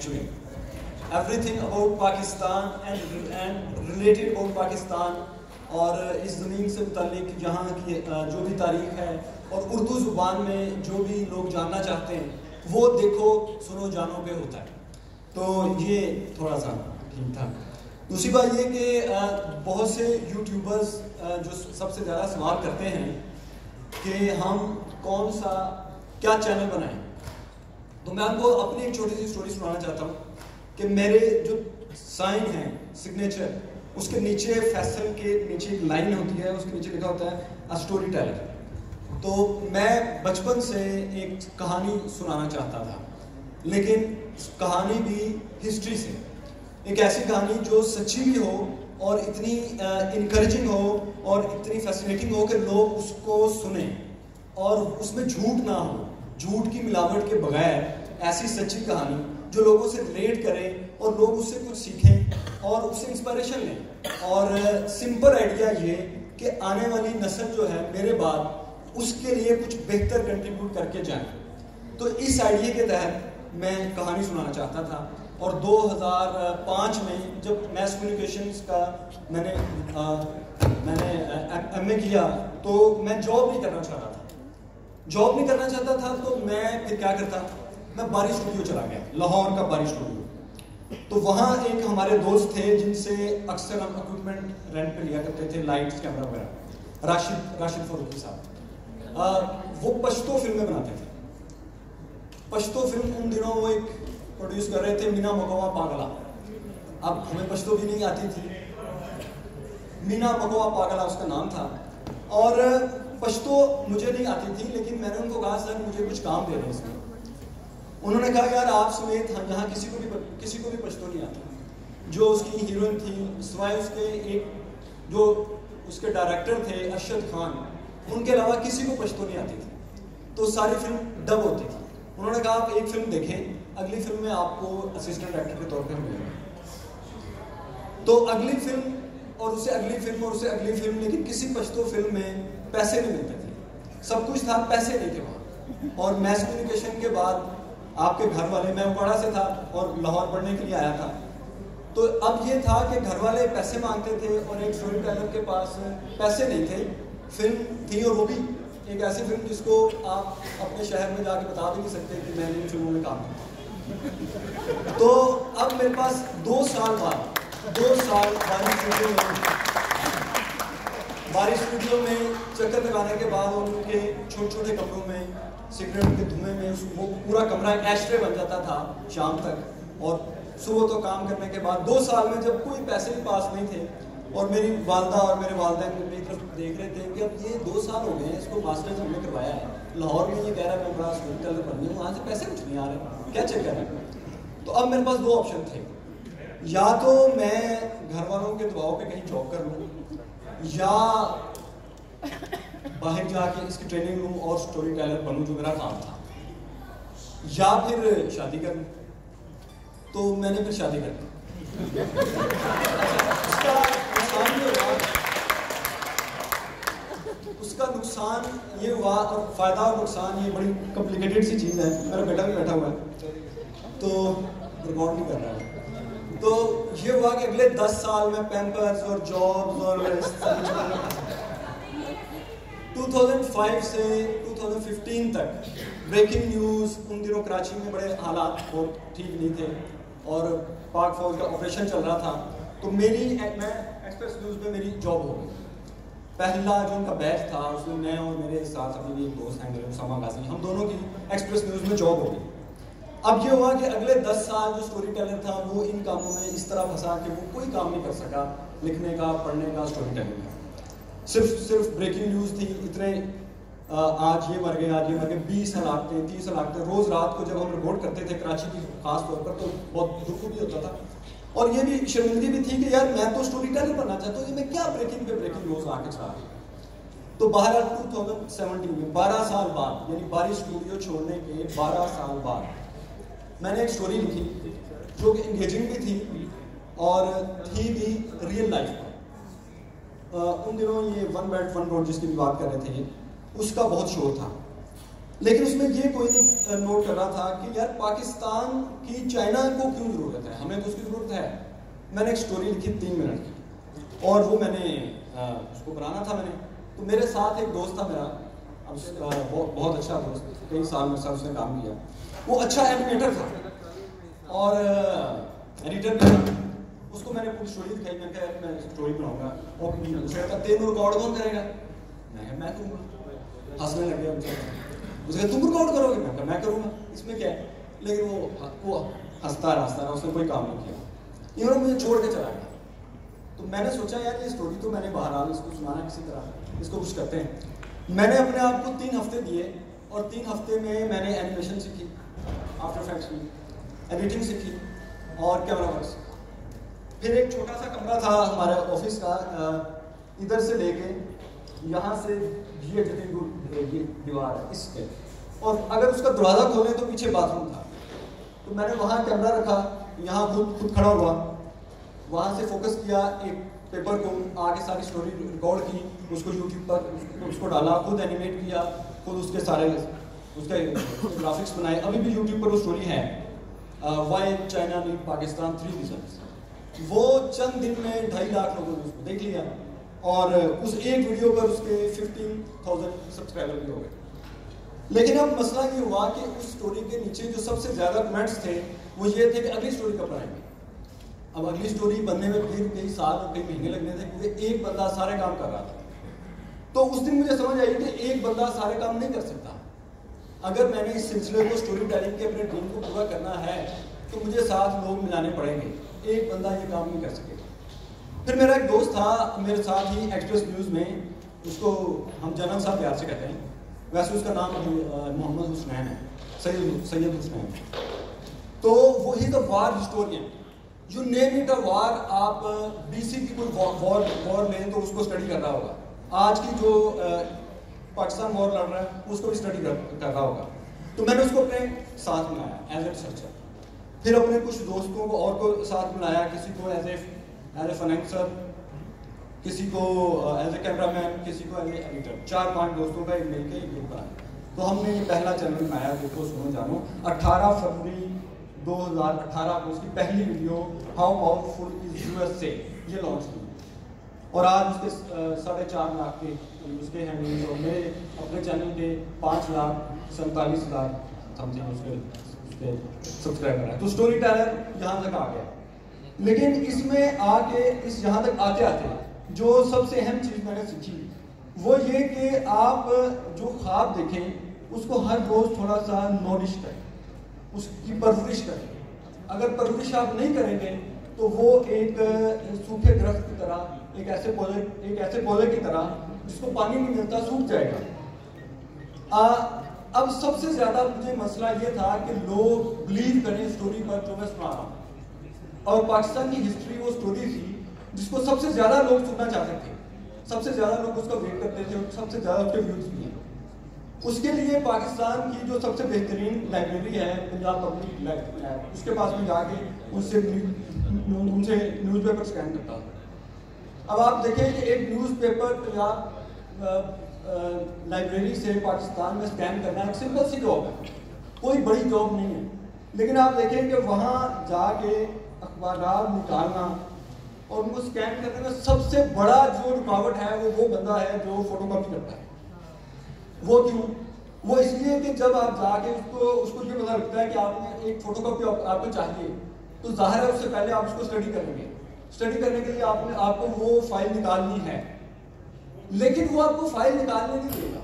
Everything about Pakistan and related about Pakistan اور اس زمین سے متعلق یہاں کی جو بھی تاریخ ہے اور اردو زبان میں جو بھی لوگ جاننا چاہتے ہیں وہ دیکھو سنو جانو پہ ہوتا ہے. تو یہ تھوڑا سا ٹھیک تھا. دوسری بات یہ کہ بہت سے یوٹیوبرز جو سب سے زیادہ سوال کرتے ہیں کہ ہم کون سا کیا چینل بنائیں. تو میں آپ کو اپنی ایک چھوٹی سی اسٹوری سنانا چاہتا ہوں کہ میرے جو سائن ہیں سگنیچر اس کے نیچے فیصل کے نیچے ایک لائن ہوتی ہے, اس کے نیچے لکھا ہوتا ہے اے اسٹوری ٹیلر. تو میں بچپن سے ایک کہانی سنانا چاہتا تھا, لیکن کہانی بھی ہسٹری سے, ایک ایسی کہانی جو سچی بھی ہو اور اتنی انکریجنگ ہو اور اتنی فیسینیٹنگ ہو کہ لوگ اس کو سنیں اور اس میں جھوٹ نہ ہو, جھوٹ کی ملاوٹ کے بغیر ایسی سچی کہانی جو لوگوں سے ریلیٹ کرے اور لوگ اس سے کچھ سیکھیں اور اس سے انسپائریشن لیں. اور سمپل آئیڈیا یہ کہ آنے والی نسل جو ہے میرے بعد اس کے لیے کچھ بہتر کنٹریبیوٹ کر کے جائیں. تو اس آئیڈیا کے تحت میں کہانی سنانا چاہتا تھا. اور 2005 میں جب میس کمیونیکیشنز کا میں نے ایم اے کیا تو میں جاب نہیں کرنا چاہتا تھا. تو میں پھر کیا کرتا, میں باری اسٹوڈیو چلا گیا, لاہور کا باری اسٹوڈیو. تو وہاں ایک ہمارے دوست تھے جن سے اکثر ہم اکوپمنٹ رینٹ پہ لیا کرتے تھے, لائٹس کیمرہ وغیرہ, راشد فاروقی صاحب. وہ پشتو فلمیں بناتے تھے. پشتو فلم ان دنوں وہ ایک پروڈیوس کر رہے تھے, مینا مکوا پاگلا. اب ہمیں پشتو بھی نہیں آتی تھی, مینا مکوا پاگلا اس کا نام تھا. اور پشتو مجھے نہیں آتی تھی, لیکن میں نے ان کو کہا سر مجھے کچھ کام دے رہے ہیں اس میں. انہوں نے کہا یار آپ سمیت یہاں کسی کو بھی پشتو نہیں آتا. جو اس کی ہیروئن تھی سوائے اس کے ایک جو اس کے ڈائریکٹر تھے ارشد خان, ان کے علاوہ کسی کو پشتو نہیں آتی تھی. تو ساری فلم ڈب ہوتی تھی. انہوں نے کہا آپ ایک فلم دیکھیں, اگلی فلم میں آپ کو اسسٹنٹ ڈائریکٹر کے طور پہ ملے گا. تو اگلی فلم اور اسے اگلی فلم اور اسے اگلی فلم, لیکن کسی پشتو فلم میں پیسے نہیں ملتے تھے. سب کچھ تھا, پیسے نہیں تھے وہاں. اور میس کمیونیکیشن کے بعد آپ کے گھر والے, میں اپاڑہ سے تھا اور لاہور پڑھنے کے لیے آیا تھا. تو اب یہ تھا کہ گھر والے پیسے مانگتے تھے اور ایک اسٹوری ٹیلر کے پاس پیسے نہیں تھے. فلم تھی اور وہ بھی ایک ایسی فلم جس کو آپ اپنے شہر میں جا کے بتا بھی نہیں سکتے کہ میں نے ان فلموں میں کام کیا. تو اب میرے پاس 2 سال بعد باری اسٹوڈیو میں چکر لگانے کے بعد ان کے چھوٹے چھوٹے کمروں میں سگریٹ کے دھوئیں میں وہ پورا کمرہ ایک ایشٹرے بن جاتا تھا شام تک. اور صبح تو کام کرنے کے بعد 2 سال میں جب کوئی پیسے بھی پاس نہیں تھے اور میری والدہ اور میرے والدین میری طرف دیکھ رہے تھے کہ اب یہ 2 سال ہو گئے ہیں, اس کو ماسٹرز ہم نے کروایا ہے, لاہور میں یہ کہہ رہا ہے میں بڑا اسٹوری ٹیلر بنی ہوں, وہاں سے پیسے کچھ نہیں آ رہے, کیا چکر ہے. تو اب میرے پاس 2 آپشن تھے, یا تو میں گھر والوں کے دباؤ پہ کہیں جاب کر لوں یا باہر جا کے اس کی ٹریننگ لوں اور اسٹوری ٹیلر بنوں جو میرا کام تھا, یا پھر شادی کر لوں. تو میں نے پھر شادی کر لی. اس کا نقصان یہ ہوا, اور فائدہ اور نقصان یہ بڑی کمپلیکیٹڈ سی چیز ہے. میرا بیٹا بھی بیٹھا ہوا ہے تو ریکارڈ نہیں کر رہا ہے. تو یہ ہوا کہ اگلے 10 سال میں پیمپرز اور جابز اور 2005 سے 2015 تک بریکنگ نیوز. ان دنوں کراچی میں بڑے حالات بہت ٹھیک نہیں تھے اور پاک فوج کا آپریشن چل رہا تھا. تو میں ایکسپریس نیوز میں میری جاب ہو گئی. پہلا جو ان کا بیچ تھا اس میں میں اور میرے ساتھ ابھی بھی ایک دوست ہیں میرے اسامہ غازی, ہم دونوں کی ایکسپریس نیوز میں جاب ہو گئی. اب یہ ہوا کہ اگلے 10 سال جو اسٹوری ٹیلر تھا وہ ان کاموں میں اس طرح پھنسا کہ وہ کوئی کام نہیں کر سکا, لکھنے کا, پڑھنے کا, اسٹوری ٹیلنگ کا. صرف بریکنگ نیوز تھی. اتنے آج یہ مر گئے 20 ہلاکتیں 30 ہلاکتیں روز رات کو جب ہم رپورٹ کرتے تھے کراچی کی خاص طور پر, تو بہت دکھ بھی ہوتا تھا اور یہ بھی شرمندگی بھی تھی کہ یار میں تو اسٹوری ٹیلر بننا چاہتا ہوں, یہ میں کیا بریکنگ پہ بریکنگ نیوز آ کے چلا رہا ہوں. تو بہرحال 2017 میں 12 سال بعد, یعنی باری اسٹوڈیو چھوڑنے کے 12 سال بعد میں نے ایک اسٹوری لکھی جو کہ انگیجنگ بھی تھی اور تھی بھی ریئل لائف پر. ان دنوں یہ 1 بیٹ 1 روڈ جس کی بھی بات کر رہے تھے اس کا بہت شور تھا, لیکن اس میں یہ کوئی نہیں نوٹ کر رہا تھا کہ یار پاکستان کی چائنا کو کیوں ضرورت ہے, ہمیں تو اس کی ضرورت ہے. میں نے ایک سٹوری لکھی 3 منٹ کی اور وہ میں نے اس کو بنانا تھا. میں نے تو میرے ساتھ ایک دوست تھا میرا, بہت اچھا دوست, کئی سال میرے ساتھ اس نے کام کیا. وہ اچھا اینیمیٹر تھا اور ایڈیٹر بھی تھا. اس کو میں نے پوری اسٹوری دکھائی, میں نے کہا میں اسٹوری بناؤں گا. اور اس نے کہا تیرے ریکارڈ کون کرے گا؟ میں کروں گا. ہنسنے لگ گیا مجھے. اس نے کہا تم ریکارڈ کرو گے؟ میں کہا میں کروں گا, اس میں کیا ہے. لیکن وہ ہنستا رہا, اس نے کوئی کام نہیں کیا. انہوں نے مجھے چھوڑ کے چلا گیا. تو میں نے سوچا یار یہ اسٹوری تو میں نے بہرحال اس کو سنانا کسی طرح, اس کو کچھ کرتے ہیں. میں نے اپنے آپ کو 3 ہفتے دیے اور 3 ہفتے میں نے اینیمیشن سیکھی, آفٹر افیکٹس کی, ایڈیٹنگ سیکھی اور کیمرہ ورک سیکھی. پھر ایک چھوٹا سا کمرہ تھا ہمارے آفس کا, ادھر سے لے کے یہاں سے یہ جتنی دور یہ دیوار ہے اس پہ, اور اگر اس کا دروازہ کھولیں تو پیچھے باتھ روم تھا. تو میں نے وہاں کیمرہ رکھا, یہاں خود کھڑا ہوا, وہاں سے فوکس کیا ایک پیپر کو, آگے ساری اسٹوری ریکارڈ کی, اس کو یوٹیوب پر اس کو ڈالا, خود اینیمیٹ کیا, خود اس کے سارے اس کے گرافکس بنائے. ابھی بھی یوٹیوب پر وہ اسٹوری ہے, why China need Pakistan 3 reasons. وہ چند دن میں 2.5 لاکھ لوگوں نے اس کو دیکھ لیا اور اس ایک ویڈیو پر اس کے 15,000 سبسکرائبر بھی ہو گئے. لیکن اب مسئلہ یہ ہوا کہ اس اسٹوری کے نیچے جو سب سے زیادہ کمنٹس تھے وہ یہ تھے کہ اگلی اسٹوری کب بنائیں گے. اب اگلی اسٹوری بننے میں پھر کئی سال اور کئی مہینے لگنے تھے کیونکہ ایک بندہ سارے کام کر رہا تھا. تو اس دن مجھے سمجھ آئی کہ ایک بندہ سارے کام نہیں کر سکتا. اگر میں نے اس سلسلے کو اسٹوری ٹیلنگ کے اپنے ٹیم کو پورا کرنا ہے تو مجھے ساتھ لوگ ملانے پڑیں گے, ایک بندہ یہ کام نہیں کر سکے. پھر میرا ایک دوست تھا میرے ساتھ ہی ایکسپریس نیوز میں, اس کو ہم جنرل صاحب پیار سے کہتے ہیں, ویسے اس کا نام محمد حسنین ہے, سید حسنین. تو وہی the war historian, you name it a war. آپ BC کی کوئی وار لیں تو اس کو اسٹڈی کر رہا ہوگا, آج کی جو پاکستان وار لڑ رہا ہے اس کو بھی اسٹڈی کر رہا ہوگا. تو میں نے اس کو اپنے ساتھ ملایا ایز اے ریسرچر. پھر اپنے کچھ دوستوں کو اور کو ساتھ ملایا, کسی کو ایز اے فائنینسر, کسی کو ایز اے کیمرہ مین, کسی کو ایز اے ایڈیٹر. 4-5 دوستوں کا مل کے ایک گروپ بنایا. تو ہم نے یہ پہلا چینل بنایا, دیکھو سنو جانو. 18 فروری 2018 کو اس کی پہلی video how powerful is USA یہ لانچ کی, اور آج اس کے 4.5 لاکھ کے اس کے ہیں ویوز, اور میرے اپنے چینل کے 5,47,000 سم تھنگ اس کے سبسکرائبر ہیں. تو اسٹوری ٹیلر یہاں تک آ گیا. لیکن اس میں آ کے اس یہاں تک آتے آتے جو سب سے اہم چیز میں نے سیکھی وہ یہ کہ آپ جو خواب دیکھیں اس کو ہر روز تھوڑا سا نورش کریں, اس کی پرورش کریں. اگر پرورش آپ نہیں کریں گے تو وہ ایک سوکھے درخت کی طرح, ایک ایسے پودے کی طرح جس کو پانی نہیں ملتا سوکھ جائے گا. اب سب سے زیادہ مجھے مسئلہ یہ تھا کہ لوگ بلیو کریں اسٹوری پر جو میں سنا رہا ہوں, اور پاکستان کی ہسٹری وہ اسٹوری تھی جس کو سب سے زیادہ لوگ سننا چاہتے تھے, سب سے زیادہ لوگ اس کا ویٹ کرتے تھے, اور سب سے زیادہ اس کے ویوز بھی ہیں. اس کے لیے پاکستان کی جو سب سے بہترین لائبریری ہے پنجاب پبلک لائبریری, اس کے پاس میں جا کے ان سے نیوز پیپر اسکین کرتا ہوں. اب آپ دیکھیں کہ ایک نیوز پیپر پنجاب لائبریری سے پاکستان میں اسکین کرنا ایک سمپل سی جاب ہے, کوئی بڑی جاب نہیں ہے. لیکن آپ دیکھیں کہ وہاں جا کے اخبارات نکالنا اور ان کو اسکین کرنے میں سب سے بڑا جو رکاوٹ ہے وہ بندہ ہے جو فوٹو کاپی کرتا ہے. وہ کیوں؟ وہ اس لیے کہ جب آپ جا کے اس کو یہ پتا لگتا ہے کہ آپ نے ایک فوٹو کاپی آپ کو چاہیے تو ظاہر ہے اس سے پہلے آپ اس کو اسٹڈی کریں گے. اسٹڈی کرنے کے لیے آپ کو وہ فائل نکالنی ہے, لیکن وہ آپ کو فائل نکالنے نہیں دے گا.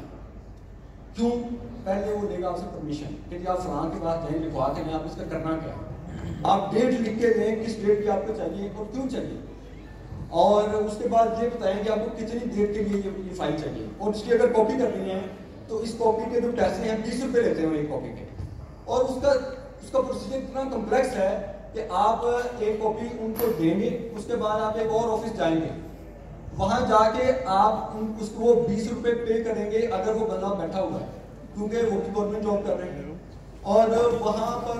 کیوں؟ پہلے وہ دے گا آپ سے پرمیشن کہ جی آپ فلاں کے پاس جائیں, لکھوا کے لیں, آپ اس کا کرنا کیا ہے, آپ ڈیٹ لکھ کے دیں کس ڈیٹ کی آپ کو چاہیے اور کیوں چاہیے, اور اس کے بعد یہ بتائیں کہ آپ کو کتنی دیر کے لیے یہ فائل چاہیے, اور اس کی اگر کاپی کرنی ہے تو اس کاپی کے جو پیسے ہیں 20 روپے لیتے ہیں ایک کاپی کے. اور اس کا پروسیجر اتنا کمپلیکس ہے کہ آپ ایک کاپی ان کو دیں گے, اس کے بعد آپ ایک اور آفس جائیں گے, وہاں جا کے آپ اس کو 20 روپے پے کریں گے اگر وہ بندہ بیٹھا ہوا ہے, کیونکہ وہ بھی گورنمنٹ جاب کر رہے ہیں. اور وہاں پر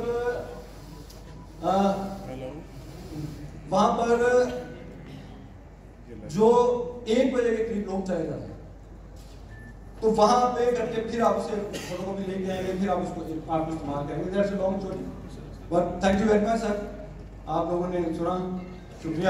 جو 1 بجے کے قریب لوگ چلے جاتے ہیں, تو وہاں پہ کر کے پھر آپ اسے فوٹو کاپی لے کے آئیں گے, پھر آپ اس کو آپ استعمال کریں گے. That's a long story. But thank you very much sir, آپ لوگوں نے سنا, شکریہ.